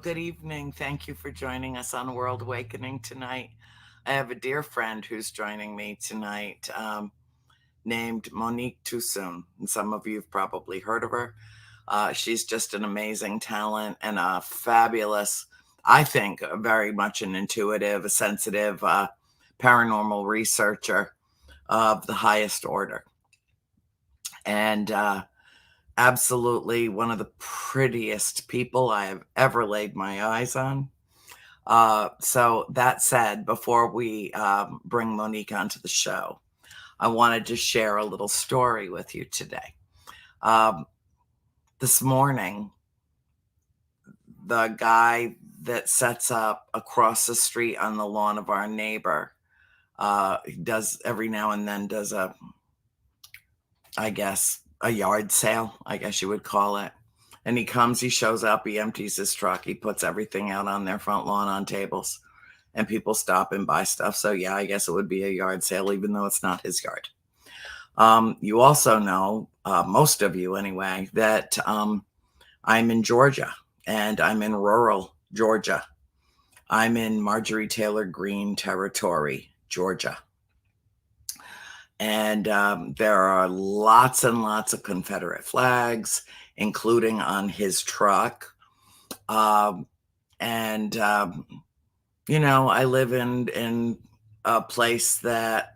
good evening. Thank you for joining us on World Awakening tonight. I have a dear friend who's joining me tonight named Monique Toosoon. And some of you have probably heard of her. She's just an amazing talent and a fabulous, I think, very much an intuitive, a sensitive paranormal researcher of the highest order. And absolutely one of the prettiest people I have ever laid my eyes on. So that said, before we bring Monique onto the show, I wanted to share a little story with you today. This morning, the guy that sets up across the street on the lawn of our neighbor does every now and then does a yard sale, I guess you would call it. And he shows up, he empties his truck, he puts everything out on their front lawn on tables, and people stop and buy stuff. So yeah, I guess it would be a yard sale, even though it's not his yard. You also know, most of you anyway, that I'm in Georgia, and I'm in rural Georgia. I'm in Marjorie Taylor Greene territory, Georgia. And there are lots and lots of Confederate flags, including on his truck. I live in a place that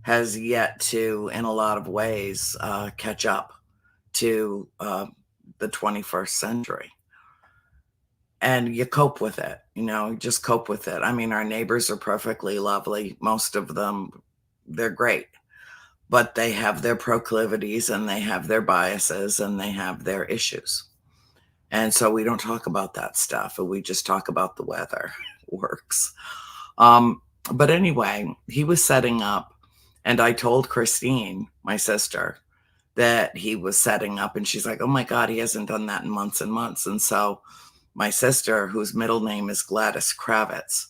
has yet to, in a lot of ways, catch up to the 21st century. And you cope with it, just cope with it. I mean, our neighbors are perfectly lovely. Most of them, they're great. But they have their proclivities and they have their biases and they have their issues. And so we don't talk about that stuff. We just talk about the weather. It works. But anyway, he was setting up, and I told Christine, my sister, that he was setting up, and she's like, oh my God, he hasn't done that in months and months. And so my sister, whose middle name is Gladys Kravitz,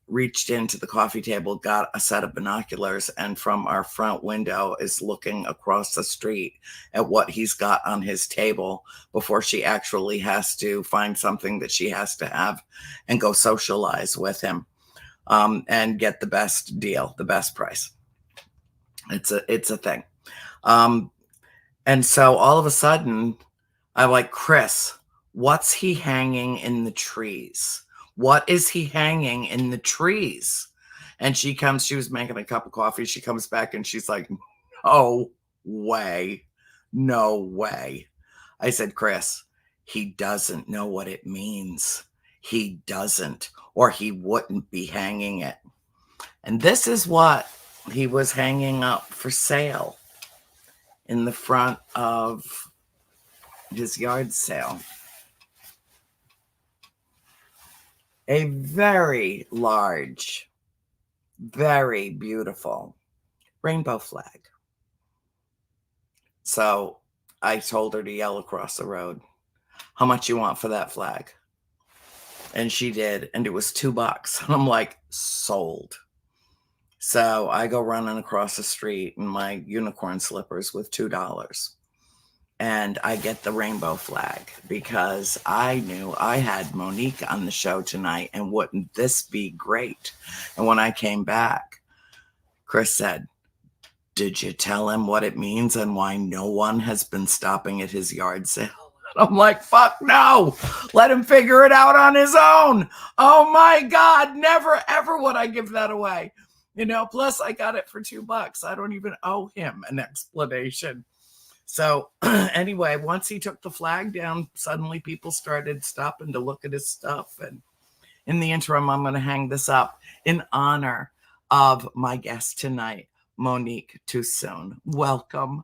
reached into the coffee table, got a set of binoculars, and from our front window is looking across the street at what he's got on his table before she actually has to find something that she has to have and go socialize with him and get the best deal, the best price. It's a thing. And so all of a sudden, I'm like, Chris, what's he hanging in the trees? What is he hanging in the trees? And she was making a cup of coffee. She comes back and she's like, no way. No way. I said, Chris, he doesn't know what it means. He doesn't, or he wouldn't be hanging it. And this is what he was hanging up for sale in the front of his yard sale. A very large, very beautiful rainbow flag. So I told her to yell across the road, how much you want for that flag? And she did, and it was $2. And I'm like, sold. So I go running across the street in my unicorn slippers with $2. And I get the rainbow flag because I knew I had Monique on the show tonight, and wouldn't this be great? And when I came back, Chris said, did you tell him what it means and why no one has been stopping at his yard sale? And I'm like, fuck no, let him figure it out on his own. Oh my God, never ever would I give that away. Plus I got it for $2. I don't even owe him an explanation. So anyway, once he took the flag down, suddenly people started stopping to look at his stuff. And in the interim, I'm going to hang this up in honor of my guest tonight, Monique Toosoon. Welcome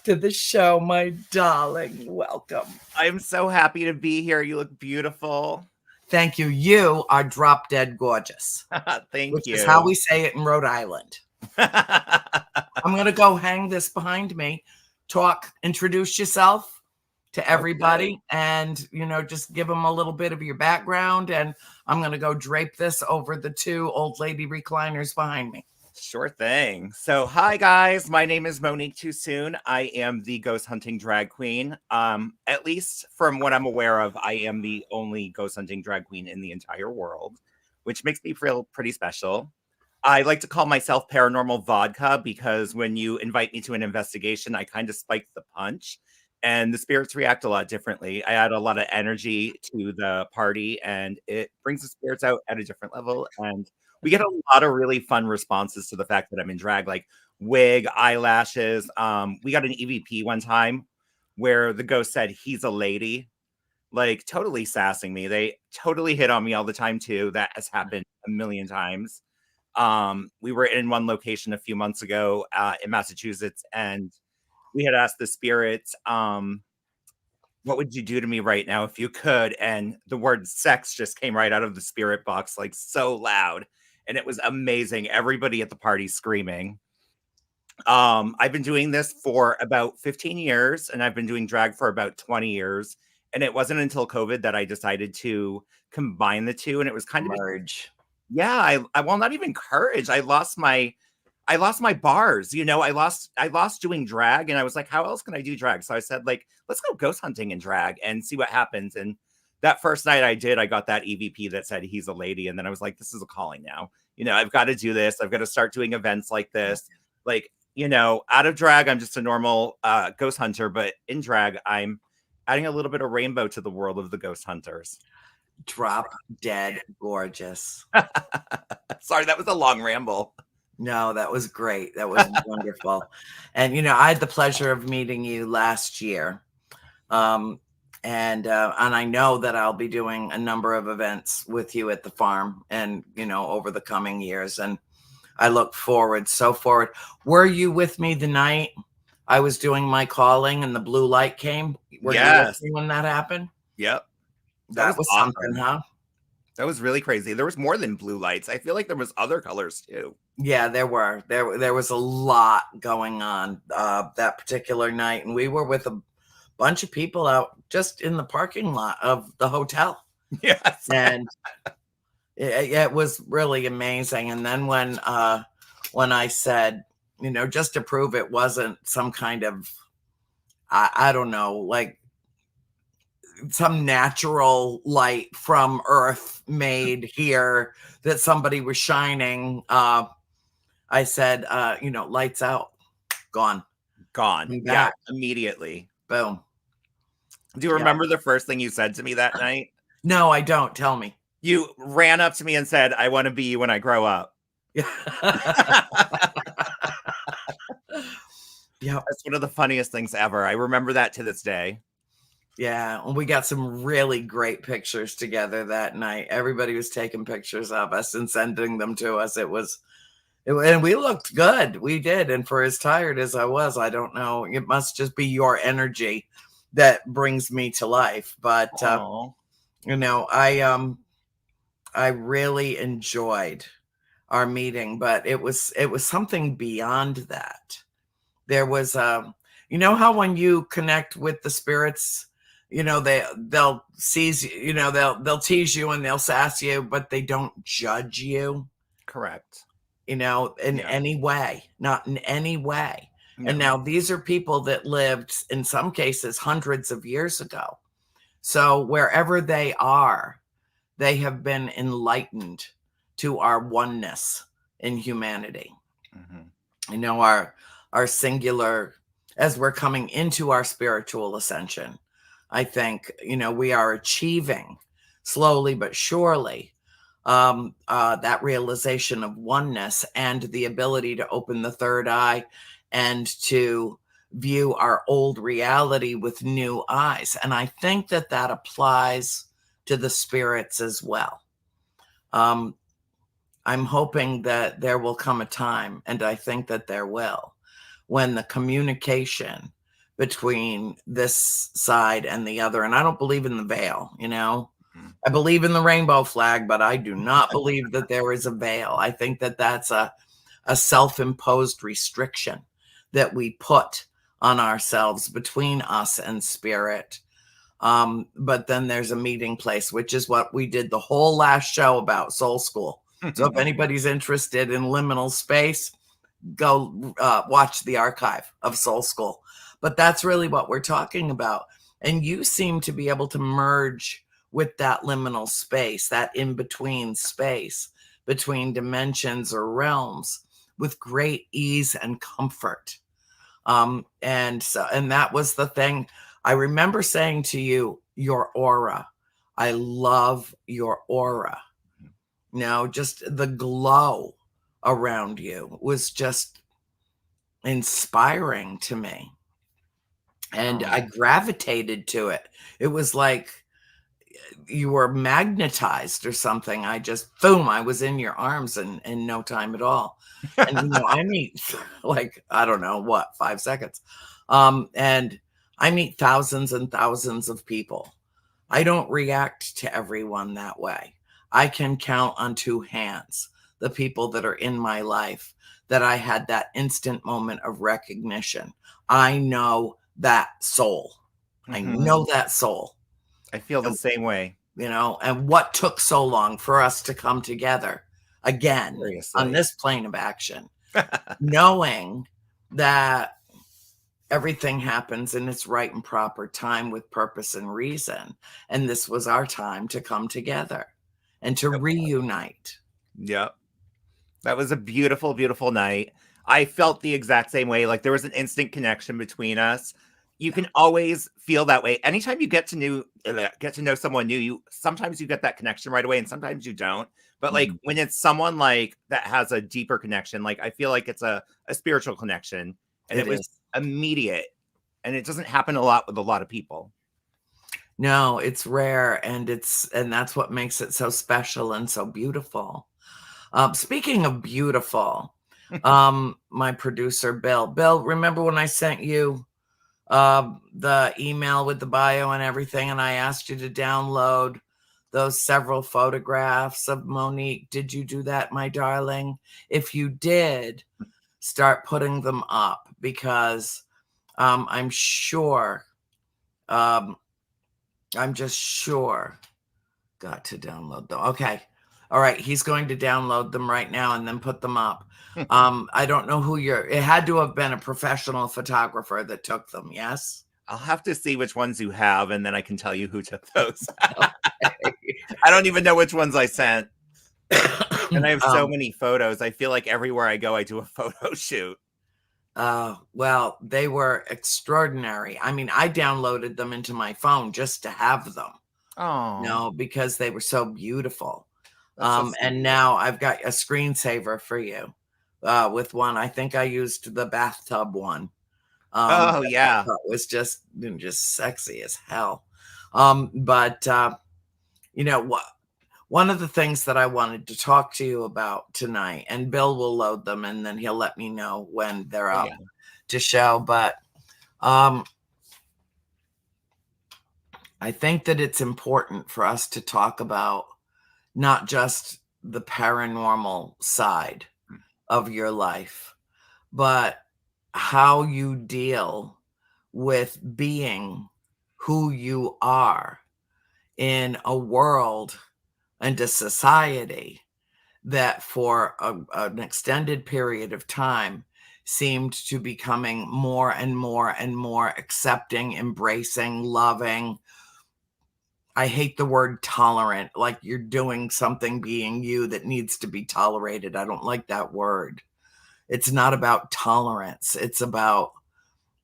to the show, my darling. Welcome. I'm so happy to be here. You look beautiful. Thank you. You are drop dead gorgeous. Thank which you. Which is how we say it in Rhode Island. I'm going to go hang this behind me. Introduce yourself to everybody, okay. And, just give them a little bit of your background. And I'm going to go drape this over the two old lady recliners behind me. Sure thing. So, hi guys, my name is Monique Toosoon. I am the ghost hunting drag queen. At least from what I'm aware of, I am the only ghost hunting drag queen in the entire world, which makes me feel pretty special. I like to call myself paranormal vodka because when you invite me to an investigation, I kind of spike the punch and the spirits react a lot differently. I add a lot of energy to the party and it brings the spirits out at a different level. And we get a lot of really fun responses to the fact that I'm in drag, like wig, eyelashes. We got an EVP one time where the ghost said he's a lady, like totally sassing me. They totally hit on me all the time too. That has happened a million times. We were in one location a few months ago in Massachusetts, and we had asked the spirits, what would you do to me right now if you could? And the word sex just came right out of the spirit box, like so loud. And it was amazing. Everybody at the party screaming. I've been doing this for about 15 years, and I've been doing drag for about 20 years. And it wasn't until COVID that I decided to combine the two. And it was kind of Merge. yeah, I well, not even courage. I lost my bars, you know, I lost doing drag and I was like, how else can I do drag? So I said, like, let's go ghost hunting in drag and see what happens. And that first night I did, I got that EVP that said he's a lady. And then I was like, this is a calling now. You know, I've got to do this. I've got to start doing events like this. Like, you know, out of drag, I'm just a normal ghost hunter, but in drag, I'm adding a little bit of rainbow to the world of the ghost hunters. Drop dead gorgeous. Sorry, that was a long ramble. No, that was great. That was wonderful. And, you know, I had the pleasure of meeting you last year. And I know that I'll be doing a number of events with you at the farm and, you know, over the coming years. And I look so forward. Were you with me the night I was doing my calling and the blue light came? Were you with me when that happened? Yep. That was awesome. something, huh? That was really crazy. There was more than blue lights. I feel like there was other colors too. Yeah, there were. There was a lot going on that particular night, and we were with a bunch of people out just in the parking lot of the hotel. Yes, and it was really amazing. And then when I said, you know, just to prove it wasn't some kind of I don't know, like some natural light from Earth made here that somebody was shining. I said, you know, lights out, gone. Yeah, immediately. Boom. Do you remember the first thing you said to me that night? No, I don't. Tell me. You ran up to me and said, I want to be you when I grow up. Yeah. Yeah, that's one of the funniest things ever. I remember that to this day. Yeah, and we got some really great pictures together that night. Everybody was taking pictures of us and sending them to us. And we looked good. We did. And for as tired as I was, I don't know. It must just be your energy that brings me to life. But you know, I really enjoyed our meeting, but it was something beyond that. There was you know how when you connect with the spirits, you know, they'll seize you, you know, they'll tease you and they'll sass you, but they don't judge you. Correct. You know, in any way, not in any way. No. And now these are people that lived in some cases hundreds of years ago. So wherever they are, they have been enlightened to our oneness in humanity. Mm-hmm. You know, our singular, as we're coming into our spiritual ascension, I think, you know, we are achieving slowly but surely that realization of oneness and the ability to open the third eye and to view our old reality with new eyes. And I think that applies to the spirits as well. I'm hoping that there will come a time, and I think that there will, when the communication between this side and the other, and I don't believe in the veil, you know, I believe in the rainbow flag, but I do not believe that there is a veil. I think that that's a self-imposed restriction that we put on ourselves between us and spirit. But then there's a meeting place, which is what we did the whole last show about, Soul School. So if anybody's interested in liminal space, go watch the archive of Soul School. But that's really what we're talking about. And you seem to be able to merge with that liminal space, that in-between space between dimensions or realms with great ease and comfort. And that was the thing. I remember saying to you, your aura. I love your aura. Just the glow around you was just inspiring to me. And I gravitated to it. It was like you were magnetized or something. I just, boom, I was in your arms in no time at all. And, I meet like, I don't know what, 5 seconds. And I meet thousands and thousands of people. I don't react to everyone that way. I can count on 2 hands the people that are in my life that I had that instant moment of recognition. I know that soul. I know that soul. I feel the same way. And what took so long for us to come together again Seriously. on this plane of action, knowing that everything happens in its right and proper time with purpose and reason. And this was our time to come together and to reunite. Yep. That was a beautiful, beautiful night. I felt the exact same way. Like there was an instant connection between us. You can always feel that way. Anytime you get to know someone new, sometimes you get that connection right away and sometimes you don't. But like when it's someone like that has a deeper connection, like I feel like it's a spiritual connection and it was immediate, and it doesn't happen a lot with a lot of people. No, it's rare, and that's what makes it so special and so beautiful. Speaking of beautiful, my producer, Bill, remember when I sent you the email with the bio and everything, and I asked you to download those several photographs of Monique? Did you do that, my darling? If you did, start putting them up, because I'm sure, I'm just sure, got to download them. Okay. All right. He's going to download them right now and then put them up. I don't know who it had to have been a professional photographer that took them. Yes. I'll have to see which ones you have, and then I can tell you who took those. I don't even know which ones I sent. And I have so many photos. I feel like everywhere I go, I do a photo shoot. Well, they were extraordinary. I mean, I downloaded them into my phone just to have them. Oh, because they were so beautiful. So and now I've got a screensaver for you with one. I think I used the bathtub one. Oh yeah, it was just sexy as hell. But what? One of the things that I wanted to talk to you about tonight, and Bill will load them and then he'll let me know when they're up to show. But I think that it's important for us to talk about not just the paranormal side of your life, but how you deal with being who you are in a world and a society that for an extended period of time seemed to becoming more and more and more accepting, embracing, loving. I hate the word tolerant, like you're doing something being you that needs to be tolerated. I don't like that word. It's not about tolerance. It's about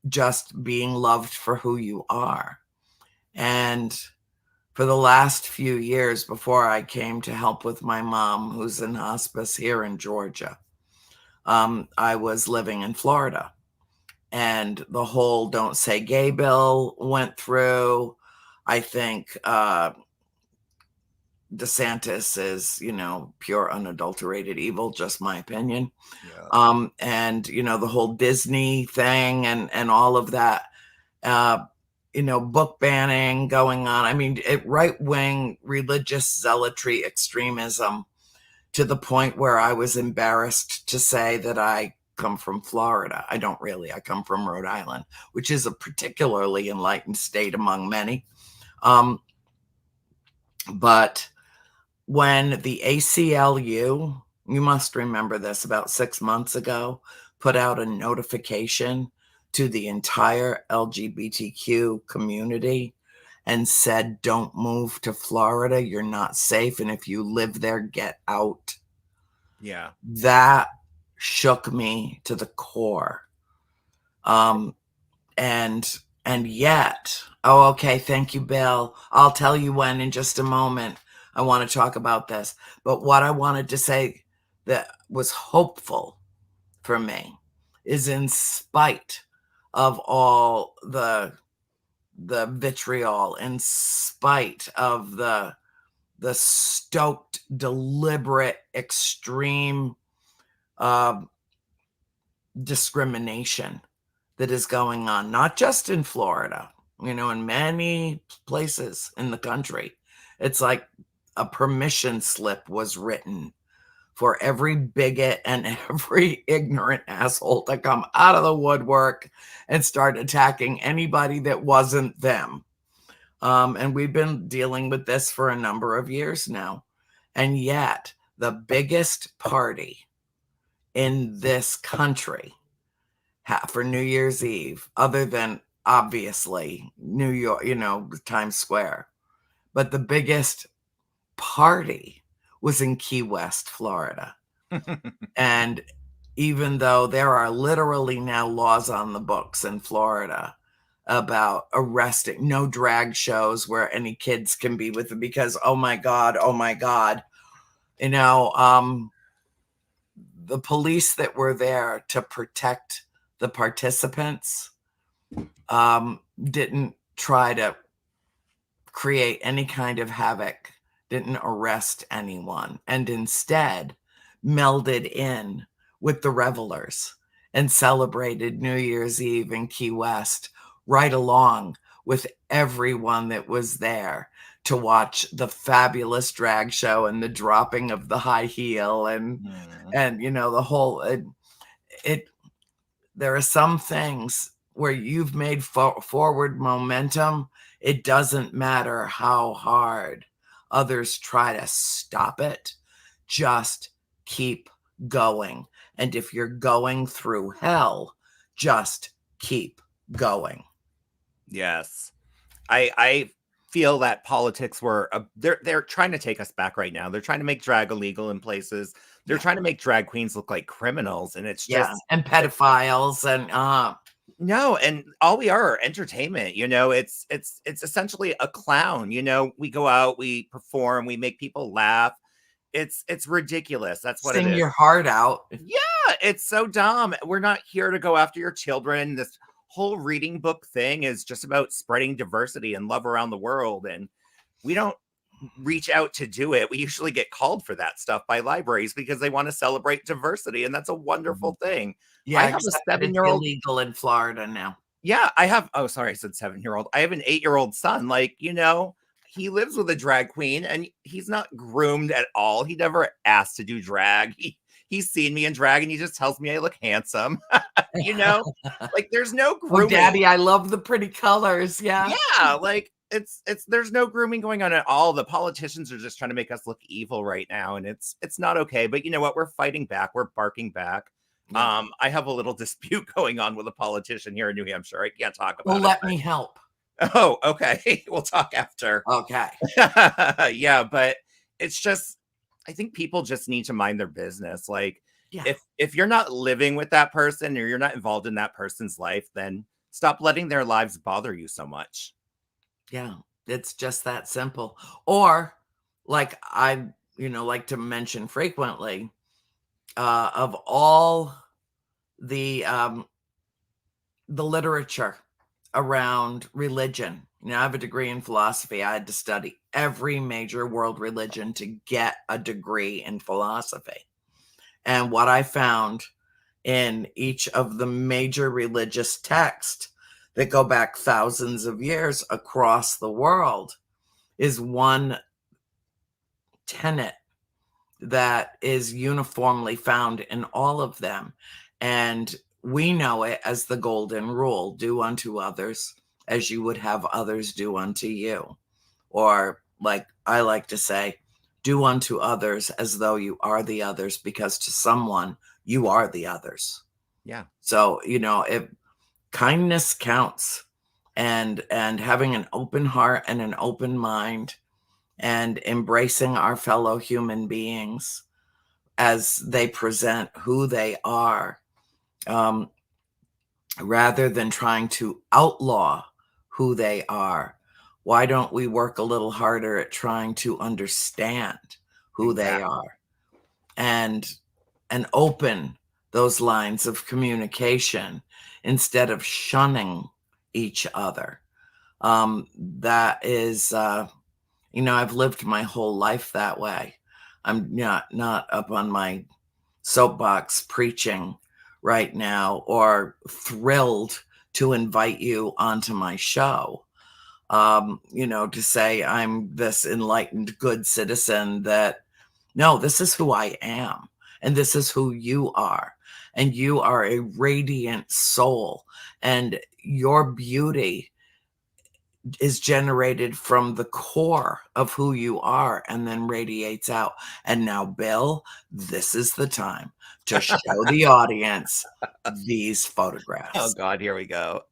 just being loved for who you are. And for the last few years before I came to help with my mom, who's in hospice here in Georgia, I was living in Florida. And the whole Don't Say Gay bill went through. I think DeSantis is, pure unadulterated evil, just my opinion. yeah. And, the whole Disney thing and all of that, book banning going on. I mean, right-wing religious zealotry, extremism, to the point where I was embarrassed to say that I come from Florida. I don't really. I come from Rhode Island, which is a particularly enlightened state among many. But when the ACLU, you must remember this, about 6 months ago, put out a notification to the entire LGBTQ community and said, don't move to Florida. You're not safe. And if you live there, get out. Yeah. That shook me to the core. And yet, oh, okay, thank you, Bill. I'll tell you when in just a moment. I want to talk about this. But what I wanted to say that was hopeful for me is, in spite of all the vitriol, in spite of the stoked, deliberate, extreme discrimination that is going on, not just in Florida, in many places in the country. It's like a permission slip was written for every bigot and every ignorant asshole to come out of the woodwork and start attacking anybody that wasn't them. And we've been dealing with this for a number of years now. And yet, the biggest party in this country for New Year's Eve, other than obviously New York, Times Square, but the biggest party was in Key West, Florida. And even though there are literally now laws on the books in Florida about arresting, no drag shows where any kids can be with them, because oh my God, the police that were there to protect the participants didn't try to create any kind of havoc, didn't arrest anyone, and instead melded in with the revelers and celebrated New Year's Eve in Key West right along with everyone that was there to watch the fabulous drag show and the dropping of the high heel and the whole there are some things where you've made forward momentum. It doesn't matter how hard others try to stop it. Just keep going. And if you're going through hell, just keep going. Yes. I feel that politics were they're trying to take us back right now. They're trying to make drag illegal in places. They're trying to make drag queens look like criminals, and it's just and pedophiles and no, and all we are entertainment. It's essentially a clown. We go out, we perform, we make people laugh. It's ridiculous. That's what it is. Sing your heart out. Yeah, it's so dumb. We're not here to go after your children. This whole reading book thing is just about spreading diversity and love around the world, and we don't reach out to do it. We usually get called for that stuff by libraries because they want to celebrate diversity, and that's a wonderful thing. Yeah, I have a 7-year-old illegal in Florida now. Yeah, I have. Oh, sorry, I said 7-year-old. I have an 8-year-old son. He lives with a drag queen, and he's not groomed at all. He never asked to do drag. He's seen me in drag, and he just tells me I look handsome. There's no grooming. Oh, Daddy, I love the pretty colors. Yeah, it's there's no grooming going on at all. The politicians are just trying to make us look evil right now, and it's not okay. But you know what? We're fighting back. We're barking back. Yeah. I have a little dispute going on with a politician here in New Hampshire. I can't talk about it. Well, let me help. Oh, okay. We'll talk after. Okay. Yeah, but it's just, I think people just need to mind their business. If you're not living with that person or you're not involved in that person's life, then stop letting their lives bother you so much. Yeah, it's just that simple. Or like I, like to mention frequently, of all the literature around religion. I have a degree in philosophy. I had to study every major world religion to get a degree in philosophy. And what I found in each of the major religious texts that go back thousands of years across the world is one tenet that is uniformly found in all of them. And we know it as the golden rule: do unto others as you would have others do unto you. Or, like I like to say, do unto others as though you are the others, because to someone you are the others. Yeah. So, if kindness counts, and having an open heart and an open mind, and embracing our fellow human beings as they present who they are, rather than trying to outlaw who they are. Why don't we work a little harder at trying to understand who they are, and open those lines of communication instead of shunning each other? That is, I've lived my whole life that way. I'm not up on my soapbox preaching right now, or thrilled to invite you onto my show, to say I'm this enlightened, good citizen. That, no, this is who I am, and this is who you are. And you are a radiant soul, and your beauty is generated from the core of who you are and then radiates out. And now, Bill, this is the time to show the audience these Oh photographs. God, here we go.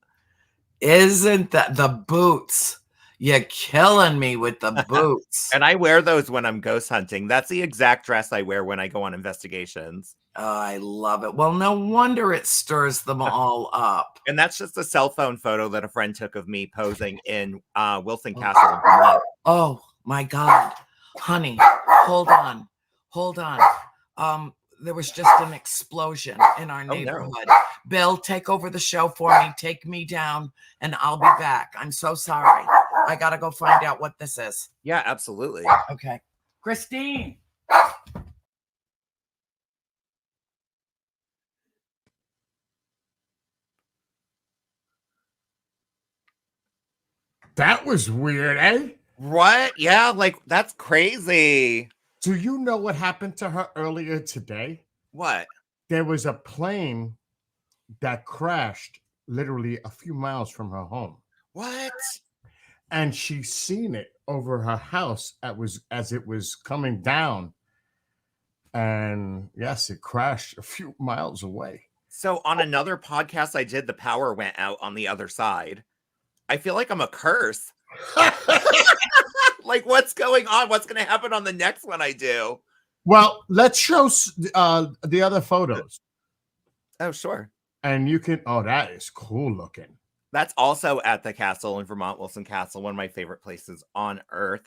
Isn't that the boots? You're killing me with the boots. And I wear those when I'm ghost hunting. That's the exact dress I wear when I go on investigations. Oh, I love it. Well, no wonder it stirs them all up. And that's just a cell phone photo that a friend took of me posing in Wilson Castle in Vermont. Oh my God, honey, hold on. There was just an explosion in our neighborhood. No. Bill, take over the show for me. Take me down, and I'll be back. I'm so sorry. I gotta go find out what this is. Yeah, absolutely. Okay, Christine. That was weird, eh? What? Yeah, like that's crazy. Do you know what happened to her earlier today? What? There was a plane that crashed literally a few miles from her home. What? And she's seen it over her house as it was coming down. And yes, it crashed a few miles away. So on another podcast I did, the power went out on the other side. I feel like I'm a curse. Like, what's going on? What's going to happen on the next one I do? Well, let's show the other photos. Oh, sure. And you can, that is cool looking. That's also at the castle in Vermont, Wilson Castle, one of my favorite places on earth.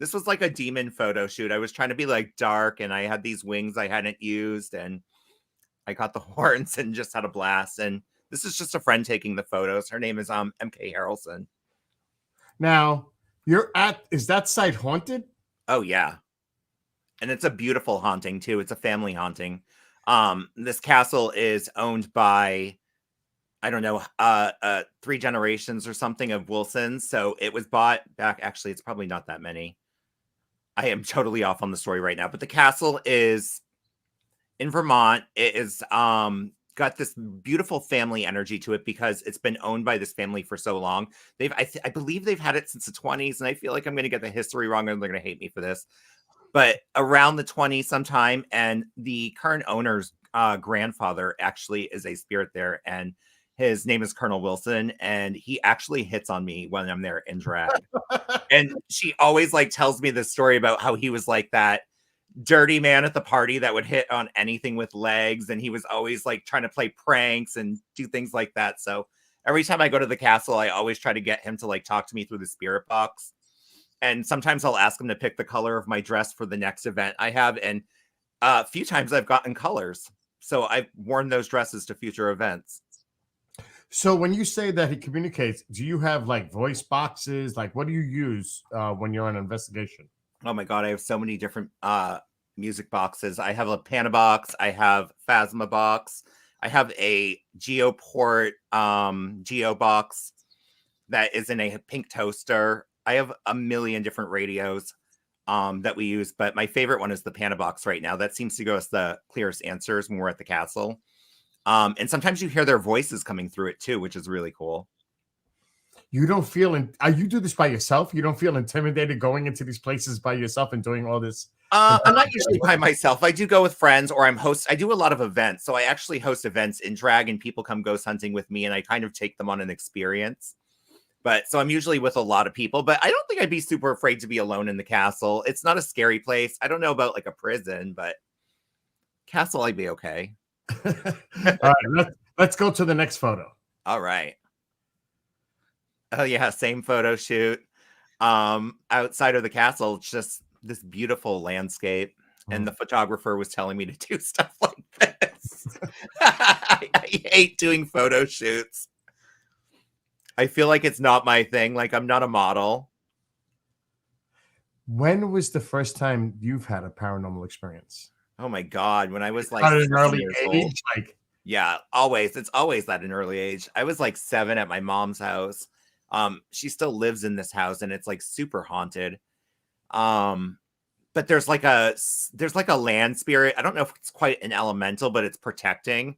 This was like a demon photo shoot. I was trying to be like dark, and I had these wings I hadn't used, and I got the horns and just had a blast. And this is just a friend taking the photos. Her name is MK Harrelson. Now, is that site haunted? Oh yeah. And it's a beautiful haunting too. It's a family haunting. This castle is owned by, I don't know, 3 generations or something of Wilsons. So it was bought back. Actually, it's probably not that many. I am totally off on the story right now, but the castle is in Vermont. It is got this beautiful family energy to it because it's been owned by this family for so long. I believe they've had it since the 20s, and I feel like I'm going to get the history wrong and they're going to hate me for this. But around the 20s sometime, and the current owner's grandfather actually is a spirit there, and his name is Colonel Wilson, and he actually hits on me when I'm there in drag. And she always like tells me this story about how he was like that dirty man at the party that would hit on anything with legs, and he was always like trying to play pranks and do things like that. So every time I go to the castle, I always try to get him to like talk to me through the spirit box. And sometimes I'll ask him to pick the color of my dress for the next event I have, and a few times I've gotten colors, so I've worn those dresses to future events. So when you say that he communicates, do you have like voice boxes? Like, what do you use when you're on an investigation? Oh my God, I have so many different music boxes. I have a Panabox. I have Phasma box. I have a Geoport Geo box that is in a pink toaster. I have a million different radios that we use, but my favorite one is the Panabox right now. That seems to give us the clearest answers when we're at the castle. And sometimes you hear their voices coming through it too, which is really cool. You don't feel you do this by yourself? You don't feel intimidated going into these places by yourself and doing all this? I'm not usually by myself. I do go with friends, or I do a lot of events. So I actually host events in drag, and people come ghost hunting with me, and I kind of take them on an experience. But so I'm usually with a lot of people, but I don't think I'd be super afraid to be alone in the castle. It's not a scary place. I don't know about like a prison, but castle, I'd be okay. All right, let's go to the next photo. All right. Oh yeah, same photo shoot. Outside of the castle, it's just this beautiful landscape. And the photographer was telling me to do stuff like this. I hate doing photo shoots. I feel like it's not my thing. Like, I'm not a model. When was the first time you've had a paranormal experience? Oh my God. When I was like at an early years age, old. like Yeah, always. It's always at an early age. I was like 7 at my mom's house. She still lives in this house, and it's like super haunted. But there's like a land spirit. I don't know if it's quite an elemental, but it's protecting.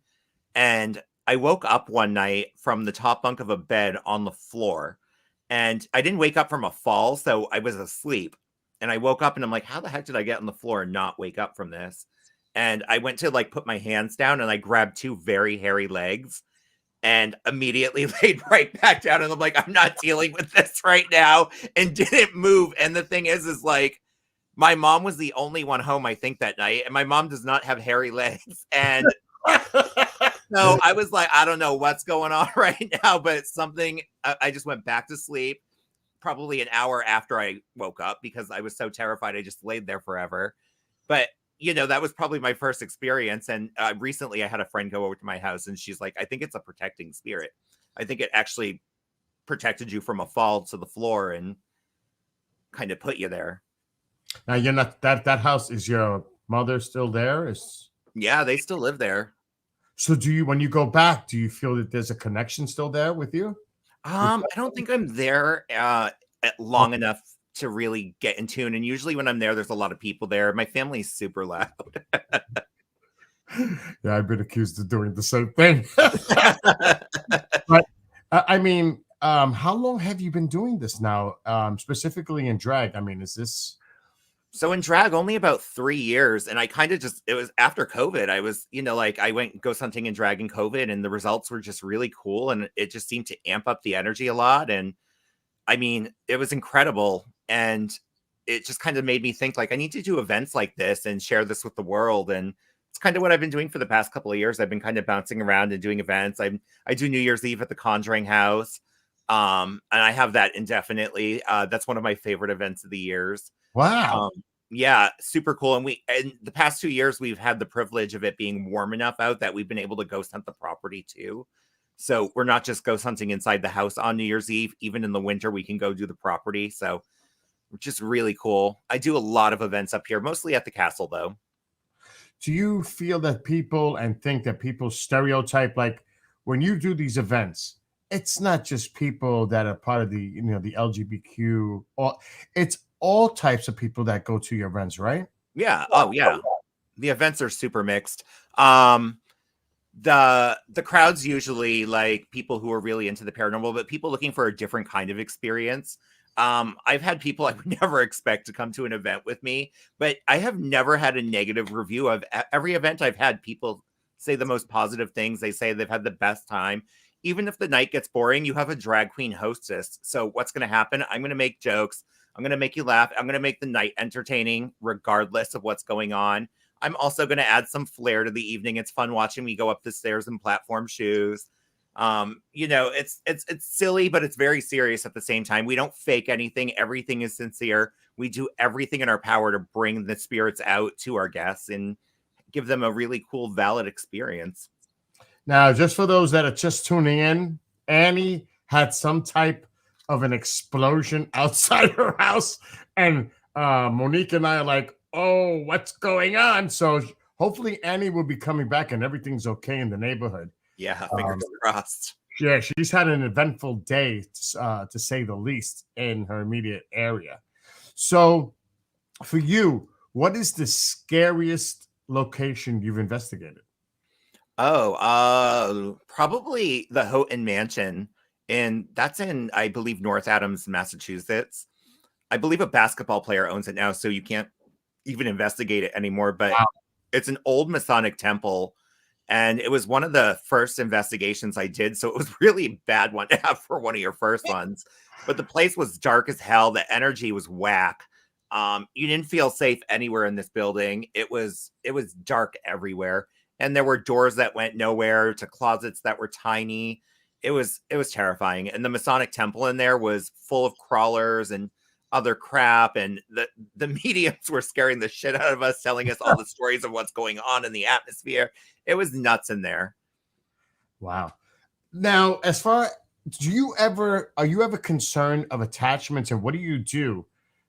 And I woke up one night from the top bunk of a bed on the floor, and I didn't wake up from a fall, so I was asleep. And I woke up and I'm like, how the heck did I get on the floor and not wake up from this? And I went to like put my hands down, and I grabbed 2 very hairy legs and immediately laid right back down. And I'm like, I'm not dealing with this right now, and didn't move. And the thing is like, my mom was the only one home, I think, that night. And my mom does not have hairy legs. And so I was like, I don't know what's going on right now, but something, I just went back to sleep probably an hour after I woke up because I was so terrified. I just laid there forever. But, you know, that was probably my first experience. And recently I had a friend go over to my house, and she's like, I think it's a protecting spirit. I think it actually protected you from a fall to the floor and kind of put you there. now you're not that house. Is your mother still there? Yeah, they still live there. So do you, when you go back, do you feel that there's a connection still there with you? I don't think I'm there long enough to really get in tune. And usually when I'm there's a lot of people there. My family's super loud. Yeah, I've been accused of doing the same thing. But I mean, how long have you been doing this now? Specifically in drag. I mean, is this... So in drag, only about 3 years. And I kind of it was after COVID. I was, like I went ghost hunting in drag in COVID, and the results were just really cool. And it just seemed to amp up the energy a lot. And I mean, it was incredible. And it just kind of made me think like, I need to do events like this and share this with the world. And it's kind of what I've been doing for the past couple of years. I've been kind of bouncing around and doing events. I do New Year's Eve at the Conjuring House. And I have that indefinitely. That's one of my favorite events of the years. Wow. Yeah, super cool. And in the past 2 years, we've had the privilege of it being warm enough out that we've been able to ghost hunt the property too. So we're not just ghost hunting inside the house on New Year's Eve. Even in the winter, we can go do the property. So which is really cool. I do a lot of events up here, mostly at the castle though. Do you feel that people stereotype, like when you do these events, it's not just people that are part of the, the LGBTQ, or it's all types of people that go to your events, right? Yeah. Oh yeah. The events are super mixed. The crowd's usually like people who are really into the paranormal, but people looking for a different kind of experience. I've had people I would never expect to come to an event with me, but I have never had a negative review of every event I've had. People say the most positive things. They say they've had the best time. Even if the night gets boring, you have a drag queen hostess. So what's going to happen? I'm going to make jokes. I'm going to make you laugh. I'm going to make the night entertaining regardless of what's going on. I'm also going to add some flair to the evening. It's fun watching me go up the stairs in platform shoes. It's silly, but it's very serious at the same time. We don't fake anything. Everything is sincere. We do everything in our power to bring the spirits out to our guests and give them a really cool, valid experience. Now, just for those that are just tuning in, Annie had some type of an explosion outside her house, and Monique and I are like, oh, what's going on? So hopefully Annie will be coming back and everything's okay in the neighborhood. Yeah, fingers crossed. Yeah, she's had an eventful day, to say the least, in her immediate area. So for you, what is the scariest location you've investigated? Oh, probably the Houghton Mansion and that's in, I believe, North Adams, Massachusetts. I believe a basketball player owns it now, so you can't even investigate it anymore. But Wow. it's an old Masonic temple, and it was one of the first investigations I did. So it was really a bad one to have for one of your first ones. But the place was dark as hell. The energy was whack. You didn't feel safe anywhere in this building. It was dark everywhere, and there were doors that went nowhere to closets that were tiny. It was terrifying. And the Masonic temple in there was full of crawlers and other crap, and the mediums were scaring the shit out of us, telling us all the stories of what's going on in the atmosphere. It was nuts in there. Wow. Now, as far are you ever concerned of attachments, and what do you do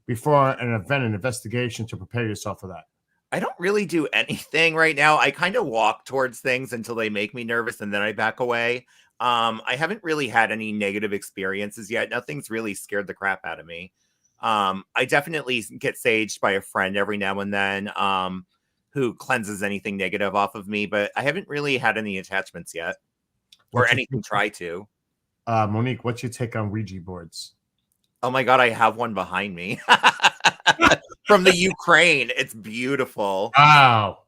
before an event, an investigation, to prepare yourself for that? I don't really do anything right now. I kind of walk towards things until they make me nervous, and then I back away. I haven't really had any negative experiences yet. Nothing's really scared the crap out of me. I definitely get saged by a friend every now and then, who cleanses anything negative off of me, but I haven't really had any attachments yet, or anything try to. Monique, what's your take on Ouija boards? Oh my God, I have one behind me from the Ukraine. It's beautiful. Wow.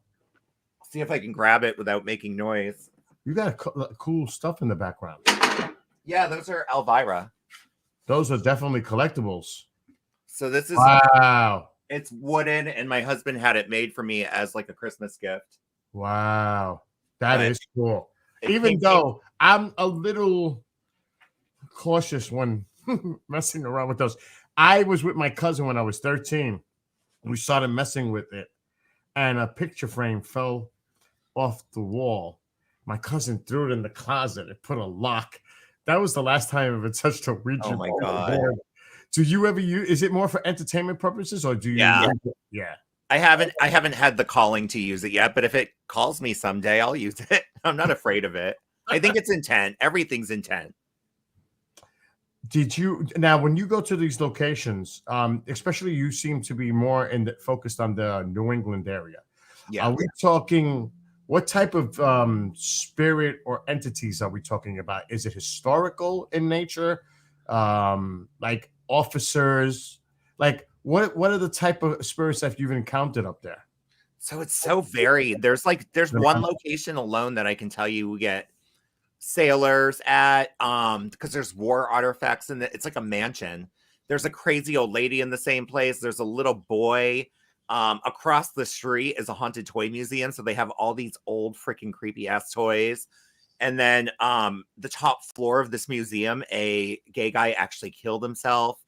See if I can grab it without making noise. You got cool stuff in the background. Yeah, those are Elvira. Those are definitely collectibles. So this is, wow. It's wooden, and my husband had it made for me as like a Christmas gift. Wow. That is cool. Even though I'm a little cautious when messing around with those. I was with my cousin when I was 13. We started messing with it, and a picture frame fell off the wall. My cousin threw it in the closet and put a lock. That was the last time I ever touched a Ouija board. Oh my God. Do you ever use? Is it more for entertainment purposes, or do you? Yeah. Yeah. I haven't had the calling to use it yet, but if it calls me someday, I'll use it. I'm not afraid of it. I think it's intent. Everything's intent. Did you now when you go to these locations, especially you seem to be more focused on the New England area? Yeah. Are we talking? What type of spirit or entities are we talking about? Is it historical in nature, like officers? Like what are the type of spirits that you've encountered up there? So it's so varied. There's one location alone that I can tell you we get sailors at, because there's war artifacts in it's like a mansion. There's a crazy old lady in the same place. There's a little boy. Across the street is a haunted toy museum, so they have all these old freaking creepy ass toys. And then the top floor of this museum, a gay guy actually killed himself.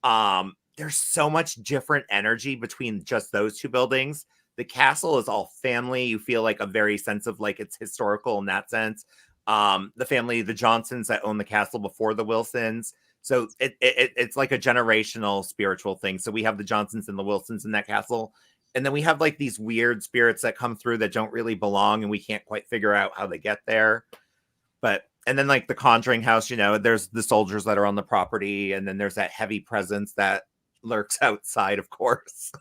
There's so much different energy between just those two buildings. The castle is all family. You feel like a very sense of like it's historical in that sense. The family, the Johnsons that own the castle before the Wilsons. So it's like a generational spiritual thing. So we have the Johnsons and the Wilsons in that castle. And then we have like these weird spirits that come through that don't really belong, and we can't quite figure out how they get there. And then like the Conjuring house, there's the soldiers that are on the property. And then there's that heavy presence that lurks outside, of course.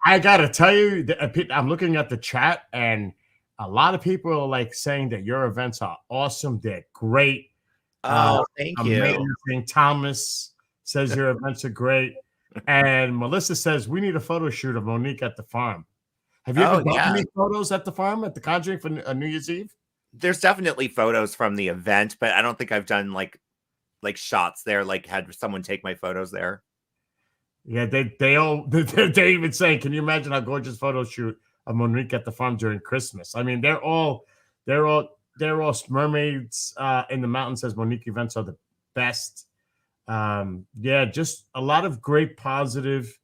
I got to tell you, I'm looking at the chat, and a lot of people are like saying that your events are awesome. They're great. Oh, thank you. Thomas says your events are great. And Melissa says we need a photo shoot of Monique at the farm. Have you ever done any photos at the farm at the Conjuring for New Year's Eve? There's definitely photos from the event, but I don't think I've done like shots there, like had someone take my photos there. Yeah, they even saying, can you imagine a gorgeous photo shoot of Monique at the farm during Christmas? I mean, they're all mermaids in the mountains. Says Monique events are the best. Yeah, just a lot of great positive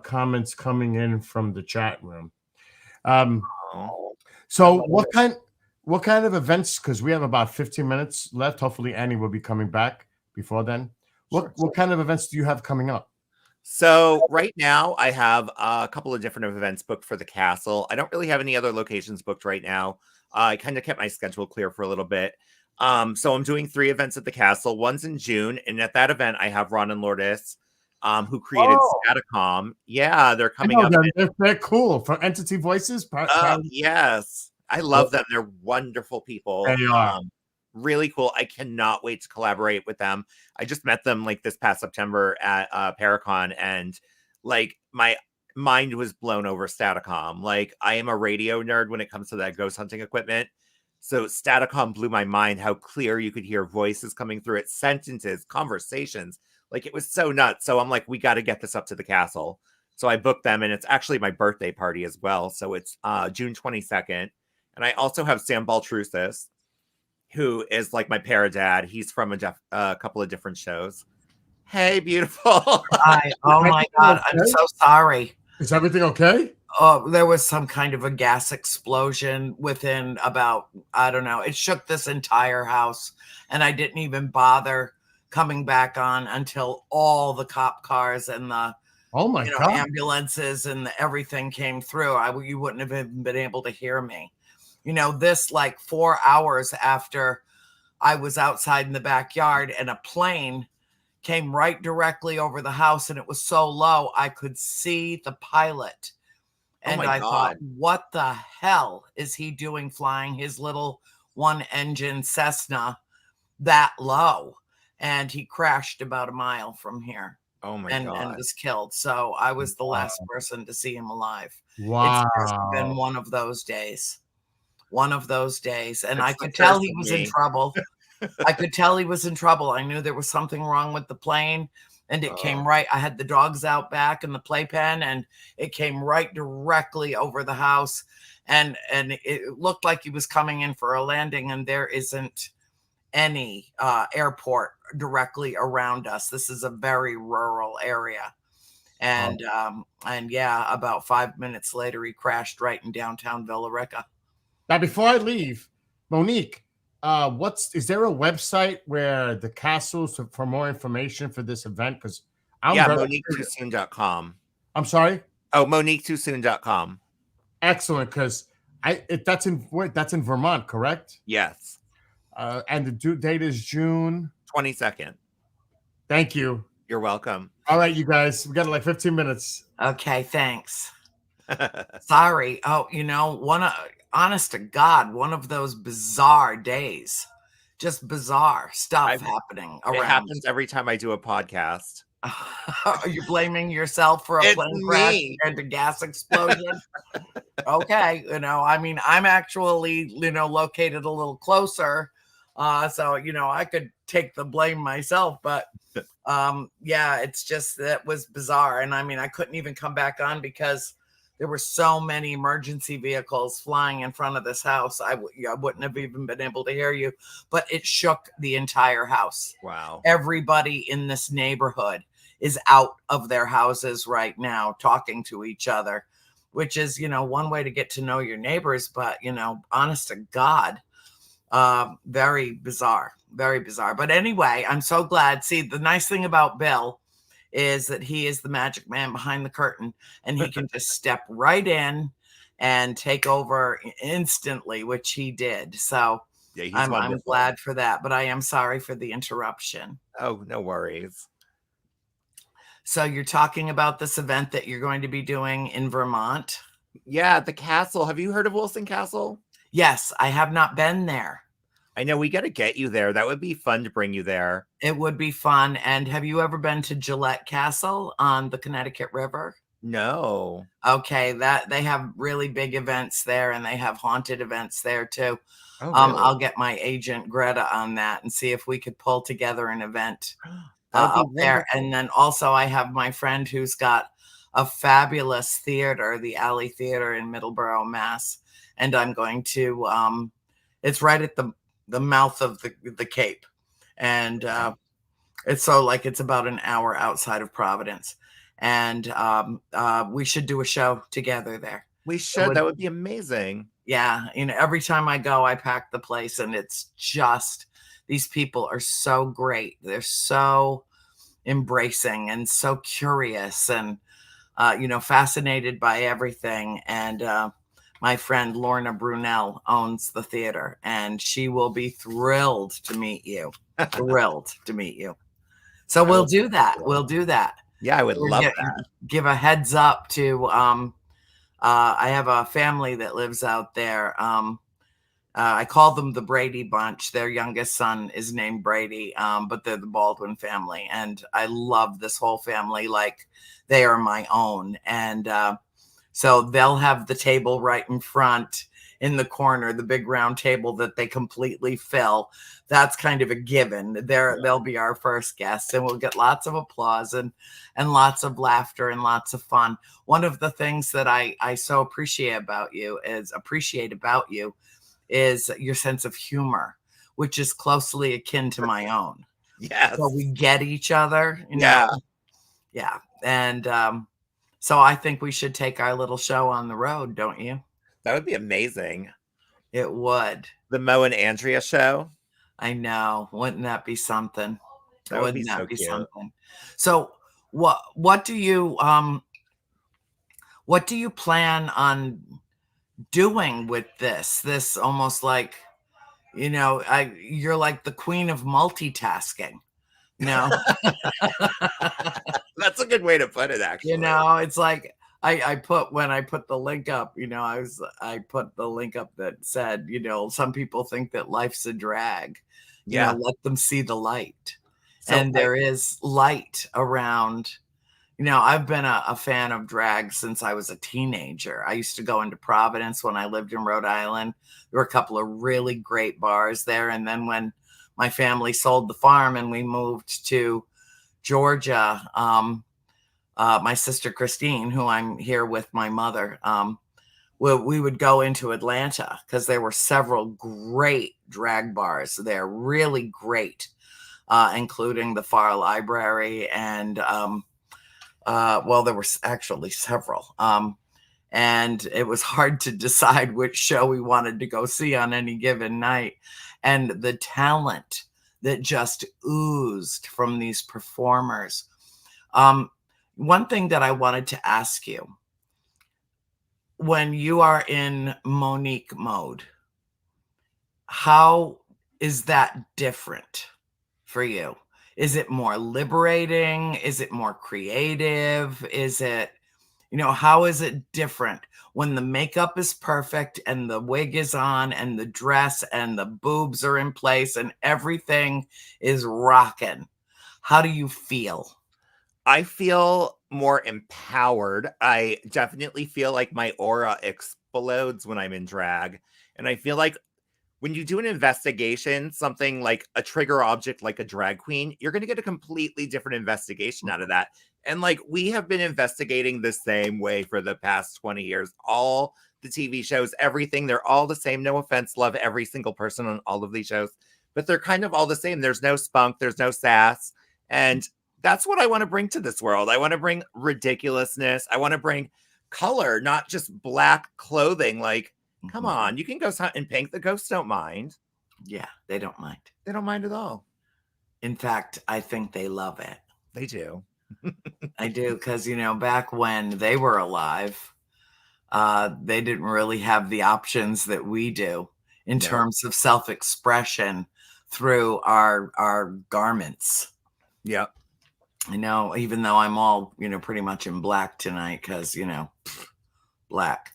comments coming in from the chat room. So what kind of events? Because we have about 15 minutes left. Hopefully Annie will be coming back before then. What kind of events do you have coming up? So right now I have a couple of different events booked for the castle. I don't really have any other locations booked right now. I kind of kept my schedule clear for a little bit. So I'm doing 3 events at the castle. One's in June, and at that event I have Ron and Lourdes, who created Scatacom. Yeah, they're coming up. They're cool. For Entity Voices? Yes. I love them. They're wonderful people. They are. Really cool. I cannot wait to collaborate with them. I just met them like this past September at Paracon, and like my mind was blown over Staticom. Like, I am a radio nerd when it comes to that ghost hunting equipment. So Staticom blew my mind how clear you could hear voices coming through it, sentences, conversations. Like, it was so nuts. So I'm like, we got to get this up to the castle. So I booked them, and it's actually my birthday party as well. So it's June 22nd. And I also have Sam Baltrusis, who is like my paradad. He's from a couple of different shows. Hey, beautiful. Oh my God, I'm so sorry. Is everything okay? There was some kind of a gas explosion within about, I don't know, it shook this entire house, and I didn't even bother coming back on until all the cop cars and the God, ambulances and everything came through. You wouldn't have even been able to hear me. This like 4 hours after I was outside in the backyard, and a plane came right directly over the house, and it was so low I could see the pilot. And I thought, what the hell is he doing flying his little one-engine Cessna that low? And he crashed about a mile from here. Oh my God. And was killed. So I was the last person to see him alive. Wow. It's just been one of those days. One of those days. And It's I could tell he was in trouble. I could tell he was in trouble. I knew there was something wrong with the plane. And it came right. I had the dogs out back in the playpen, and it came right directly over the house. And it looked like he was coming in for a landing, and there isn't any airport directly around us. This is a very rural area. And yeah, about 5 minutes later, he crashed right in downtown Villa Rica. Now, before I leave, Monique, is there a website where the castles for more information for this event? Because MoniqueToosoon.com. I'm sorry? Oh, MoniqueToosoon.com. Excellent, because that's in Vermont, correct? Yes. And the due date is June 22nd. Thank you. You're welcome. All right, you guys, we got like 15 minutes. Okay, thanks. Sorry. Oh, honest to God, one of those bizarre days. Just bizarre stuff happening around. It happens every time I do a podcast. Are you blaming yourself for a plane crash and a gas explosion? Okay. I'm actually, located a little closer. So, I could take the blame myself, but yeah, it's just, that was bizarre. And I couldn't even come back on because there were so many emergency vehicles flying in front of this house. I wouldn't have even been able to hear you, but it shook the entire house. Wow. Everybody in this neighborhood is out of their houses right now talking to each other, which is, one way to get to know your neighbors. But, honest to God, very bizarre, very bizarre. But anyway, I'm so glad. See, the nice thing about Bill is that he is the magic man behind the curtain, and he can just step right in and take over instantly, which he did. So yeah, I'm glad for that, but I am sorry for the interruption. Oh, no worries. So you're talking about this event that you're going to be doing in Vermont? Yeah, the castle. Have you heard of Wilson Castle? Yes, I have not been there. I know, we got to get you there. That would be fun to bring you there. It would be fun. And have you ever been to Gillette Castle on the Connecticut River? No. Okay, they have really big events there, and they have haunted events there too. Oh, really? I'll get my agent Greta on that and see if we could pull together an event up there. And then also I have my friend who's got a fabulous theater, the Alley Theater in Middleborough, Mass. And I'm going to, it's right at the mouth of the Cape. And it's about an hour outside of Providence. And we should do a show together there. We should. That would be amazing. Yeah. Every time I go, I pack the place, and it's just, these people are so great. They're so embracing and so curious and, fascinated by everything. And my friend Lorna Brunel owns the theater, and she will be thrilled to meet you. Thrilled to meet you. So we'll do that. We'll do that. Yeah, I would love that. Give a heads up to, I have a family that lives out there. I call them the Brady Bunch. Their youngest son is named Brady, but they're the Baldwin family. And I love this whole family like they are my own. And so they'll have the table right in front in the corner, the big round table that they completely fill. That's kind of a given. They'll be our first guests, and we'll get lots of applause and lots of laughter and lots of fun. One of the things that I so appreciate about you is your sense of humor, which is closely akin to my own. Yes. So we get each other, Yeah. Yeah. And so I think we should take our little show on the road, don't you? That would be amazing. It would. The Mo and Andrea show. I know. Wouldn't that be something? That would be so cute. Something? So what do you plan on doing with this almost like, you're like the queen of multitasking, That's a good way to put it, actually. It's like when I put the link up, I put the link up that said, some people think that life's a drag. Let them see the light. So and there is light around. I've been a fan of drag since I was a teenager. I used to go into Providence when I lived in Rhode Island. There were a couple of really great bars there. And then when my family sold the farm and we moved to Georgia, my sister Christine, who I'm here with my mother, we would go into Atlanta because there were several great drag bars there, really great, including the Farr Library and there were actually several. And it was hard to decide which show we wanted to go see on any given night. And the talent that just oozed from these performers. One thing that I wanted to ask you, when you are in Monique mode, how is that different for you? Is it more liberating? Is it more creative? Is it, how is it different when the makeup is perfect and the wig is on and the dress and the boobs are in place and everything is rocking? How do you feel? I feel more empowered. I definitely feel like my aura explodes when I'm in drag. And I feel like when you do an investigation, something like a trigger object like a drag queen, you're going to get a completely different investigation out of that. And like we have been investigating the same way for the past 20 years. All the TV shows, everything, they're all the same. No offense, love every single person on all of these shows, but they're kind of all the same. There's no spunk, there's no sass. And that's what I want to bring to this world. I want to bring ridiculousness. I want to bring color, not just black clothing. Like, come on, you can go hunt in pink. The ghosts don't mind. Yeah, they don't mind. They don't mind at all. In fact, I think they love it. They do. I do, because, back when they were alive, they didn't really have the options that we do in terms of self-expression through our garments. Yeah. I know, even though I'm all, pretty much in black tonight because, black.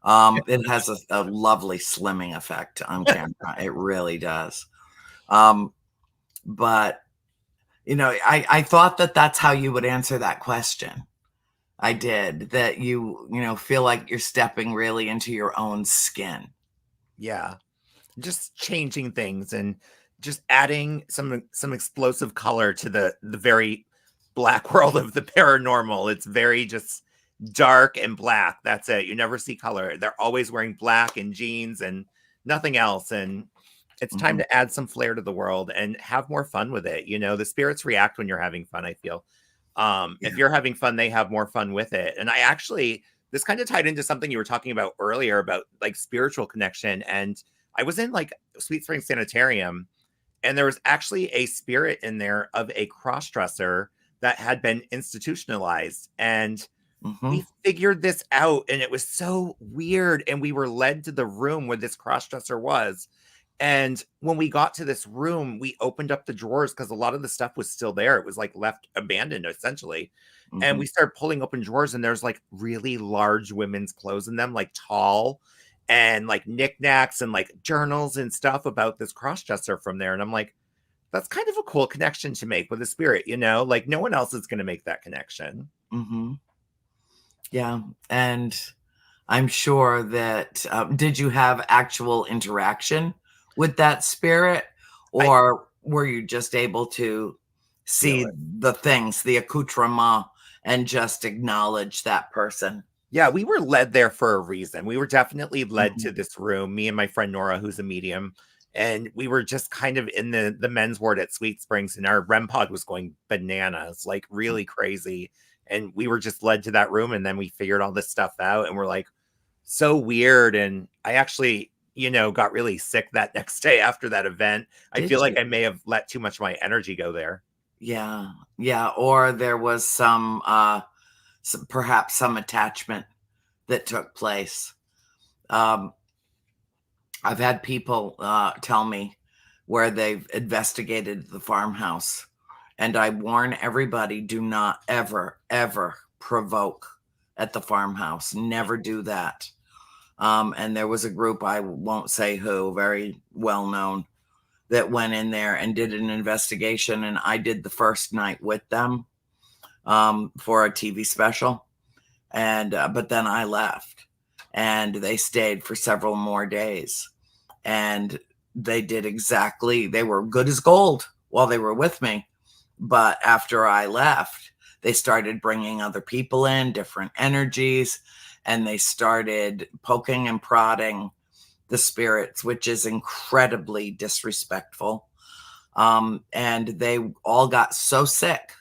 It has a lovely slimming effect on camera. It really does. But, I thought that that's how you would answer that question. I did, that you feel like you're stepping really into your own skin. Yeah. Just changing things and just adding some explosive color to the very black world of the paranormal. It's very just dark and black. That's it. You never see color. They're always wearing black and jeans and nothing else. And it's time to add some flair to the world and have more fun with it. The spirits react when you're having fun, I feel. If you're having fun, they have more fun with it. And this kind of tied into something you were talking about earlier about like spiritual connection. And I was in like Sweet Spring Sanitarium, and there was actually a spirit in there of a cross-dresser that had been institutionalized. And we figured this out, and it was so weird. And we were led to the room where this cross-dresser was. And when we got to this room, we opened up the drawers because a lot of the stuff was still there. It was like left abandoned, essentially. And we started pulling open drawers, and there's like really large women's clothes in them, like tall. and like knickknacks and like journals and stuff about this cross-dresser from there. And I'm like, that's kind of a cool connection to make with a spirit, you know? Like no one else is going to make that connection. Mm-hmm. Yeah. And I'm sure that, did you have actual interaction with that spirit, or were you just able to see the things, the accoutrement, and just acknowledge that person? Yeah, we were led there for a reason. We were definitely led to this room, me and my friend Nora, who's a medium, and we were just kind of in the men's ward at Sweet Springs, and our REM pod was going bananas, like really crazy. And we were just led to that room, and then we figured all this stuff out, and we're like, so weird. And I actually, you know, got really sick that next day after that event. I feel like I may have let too much of my energy go there. Yeah. Yeah. Or there was perhaps some attachment that took place. I've had people tell me where they've investigated the farmhouse, and I warn everybody, do not ever provoke at the farmhouse. Never do that. And there was a group, I won't say who, very well known, that went in there and did an investigation, and I did the first night with them for a TV special. And but then I left, and they stayed for several more days, and they were good as gold while they were with me. But after I left, they started bringing other people in, different energies, and they started poking and prodding the spirits, which is incredibly disrespectful. And they all got so sick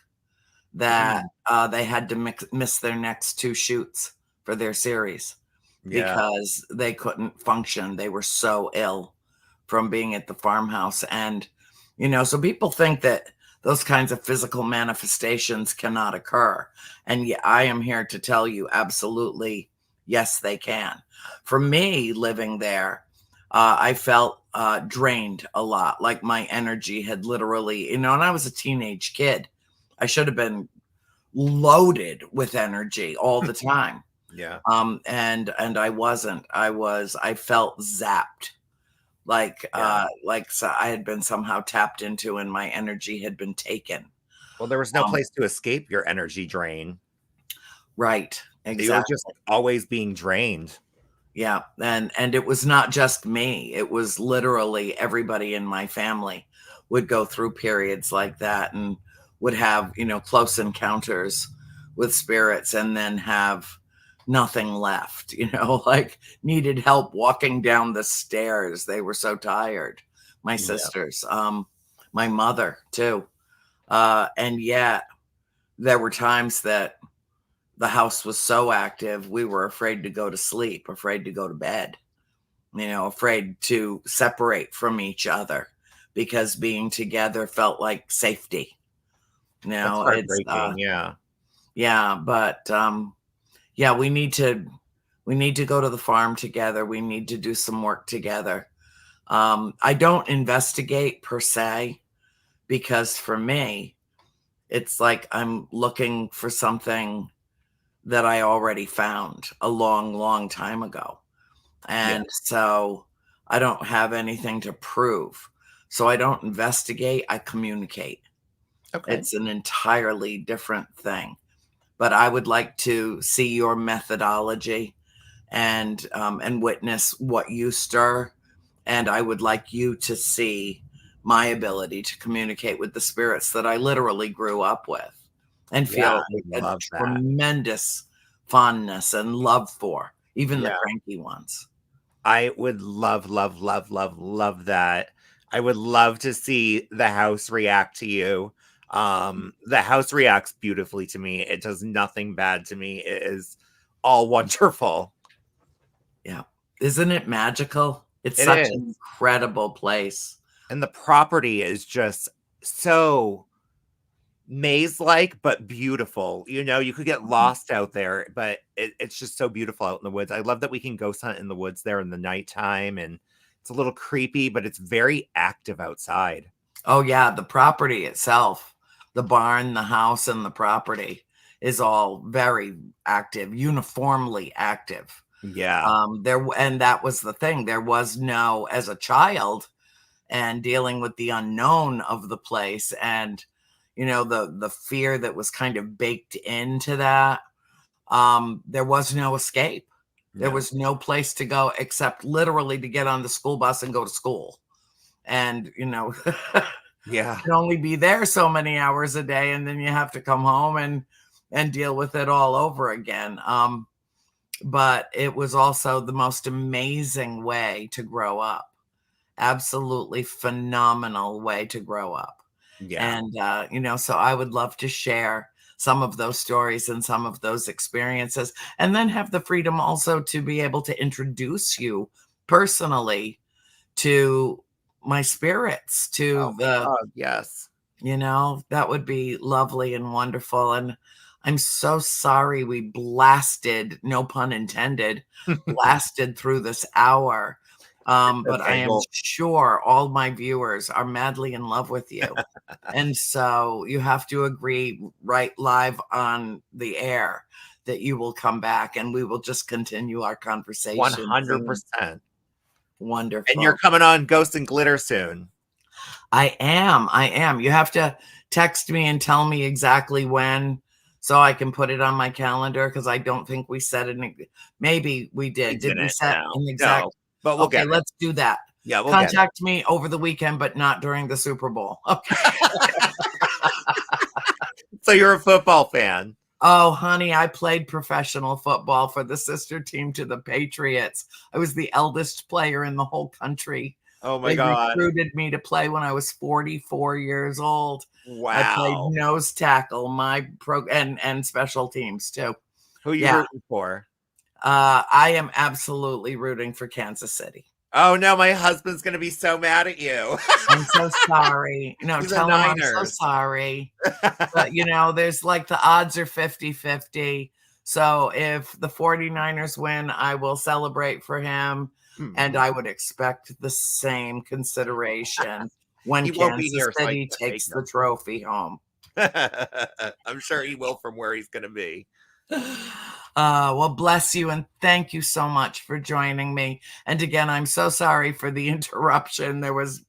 that they had to miss their next 2 shoots for their series because they couldn't function. They were so ill from being at the farmhouse. And, you know, so people think that those kinds of physical manifestations cannot occur. And yeah, I am here to tell you, absolutely, yes, they can. For me, living there, I felt drained a lot, like my energy had literally, you know, and I was a teenage kid. I should have been loaded with energy all the time. Yeah. And I wasn't. I felt zapped. Like so I had been somehow tapped into, and my energy had been taken. Well, there was no place to escape your energy drain. Right. Exactly. You were just always being drained. Yeah. And it was not just me. It was literally everybody in my family would go through periods like that, and would have, you know, close encounters with spirits, and then have nothing left, you know, like needed help walking down the stairs. They were so tired. My sisters, my mother too. And yet there were times that the house was so active, we were afraid to go to sleep, afraid to go to bed, you know, afraid to separate from each other, because being together felt like safety. You know, it's but yeah, we need to go to the farm together. We need to do some work together. I don't investigate per se, because for me, it's like I'm looking for something that I already found a long time ago. And so I don't have anything to prove. So I don't investigate, I communicate. Okay. It's an entirely different thing. But I would like to see your methodology and witness what you stir. And I would like you to see my ability to communicate with the spirits that I literally grew up with, and feel a tremendous fondness and love for, even the cranky ones. I would love that. I would love to see the house react to you. The house reacts beautifully to me. It does nothing bad to me. It is all wonderful. Yeah. Isn't it magical? It's such an incredible place. And the property is just so maze-like, but beautiful. You know, you could get lost out there, but it's just so beautiful out in the woods. I love that we can ghost hunt in the woods there in the nighttime, and it's a little creepy, but it's very active outside. Oh yeah, the property itself, the barn, the house, and the property is all very active, uniformly active. Yeah. And that was the thing. There was no, as a child, and dealing with the unknown of the place, and the fear that was kind of baked into that. There was no escape. There No. was no place to go except literally to get on the school bus and go to school. And Yeah. can only be there so many hours a day, and then you have to come home and deal with it all over again. But it was also the most amazing way to grow up. Absolutely phenomenal way to grow up. Yeah. And so I would love to share some of those stories and some of those experiences, and then have the freedom also to be able to introduce you personally to my spirits, Oh to my God, yes. that would be lovely and wonderful. And I'm so sorry we blasted, no pun intended, blasted through this hour. But I Okay, am well, sure all my viewers are madly in love with you. And so you have to agree right live on the air that you will come back and we will just continue our conversation. 100%. And you're Wonderful. coming on Ghost and Glitter soon. I am. You have to text me and tell me exactly when so I can put it on my calendar, because I don't think we set it. Maybe we did. Did we set an exact? No, but we'll Okay, get it. let's do that. Yeah, we'll get it. Contact me over the weekend, but not during the Super Bowl. Okay. So you're a football fan. Oh, honey, I played professional football for the sister team to the Patriots. I was the eldest player in the whole country. Oh my They God. recruited me to play when I was 44 years old. I played Wow. nose tackle, and special teams too. Who are you Yeah. rooting for? I am absolutely rooting for Kansas City. Oh no, my husband's gonna be so mad at you. I'm so sorry. He's a Tell him I'm so Niners. sorry. But there's like the odds are 50-50. So if the 49ers win, I will celebrate for him. And I would expect the same consideration when He won't be Kansas here, so I City can't takes take the him. trophy home. I'm sure he will from where he's gonna be. Well, bless you, and thank you so much for joining me. And again, I'm so sorry for the interruption. There was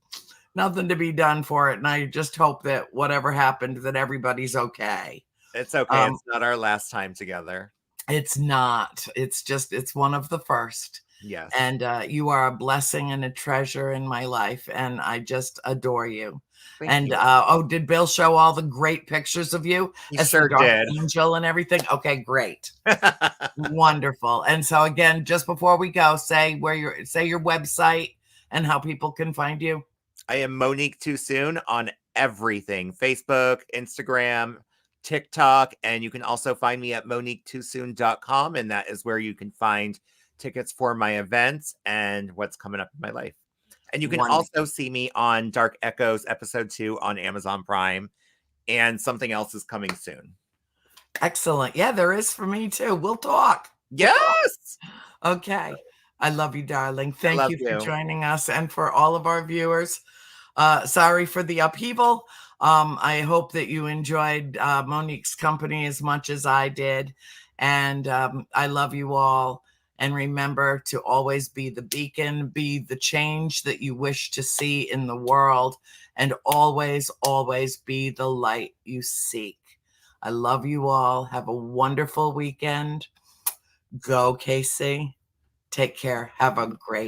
nothing to be done for it, and I just hope that whatever happened, that everybody's okay. It's okay. It's not our last time together. It's not. It's one of the first. Yes. And you are a blessing and a treasure in my life, and I just adore you. Thank you. Did Bill show all the great pictures of you He as sure the dark did. angel and everything? Okay, great. Wonderful. And so again, just before we go, say your website and how people can find you. I am Monique Toosoon on everything: Facebook, Instagram, TikTok, and you can also find me at moniquetoosoon.com, and that is where you can find tickets for my events and what's coming up in my life. And you can also see me on Dark Echoes episode 2 on Amazon Prime, and something else is coming soon. Excellent. Yeah, there is for me too. We'll talk. Yes. Okay. I love you, darling. Thank you for you. joining us, and for all of our viewers. Sorry for the upheaval. I hope that you enjoyed Monique's company as much as I did. And I love you all. And remember to always be the beacon, be the change that you wish to see in the world, and always, always be the light you seek. I love you all. Have a wonderful weekend. Go, Casey. Take care. Have a great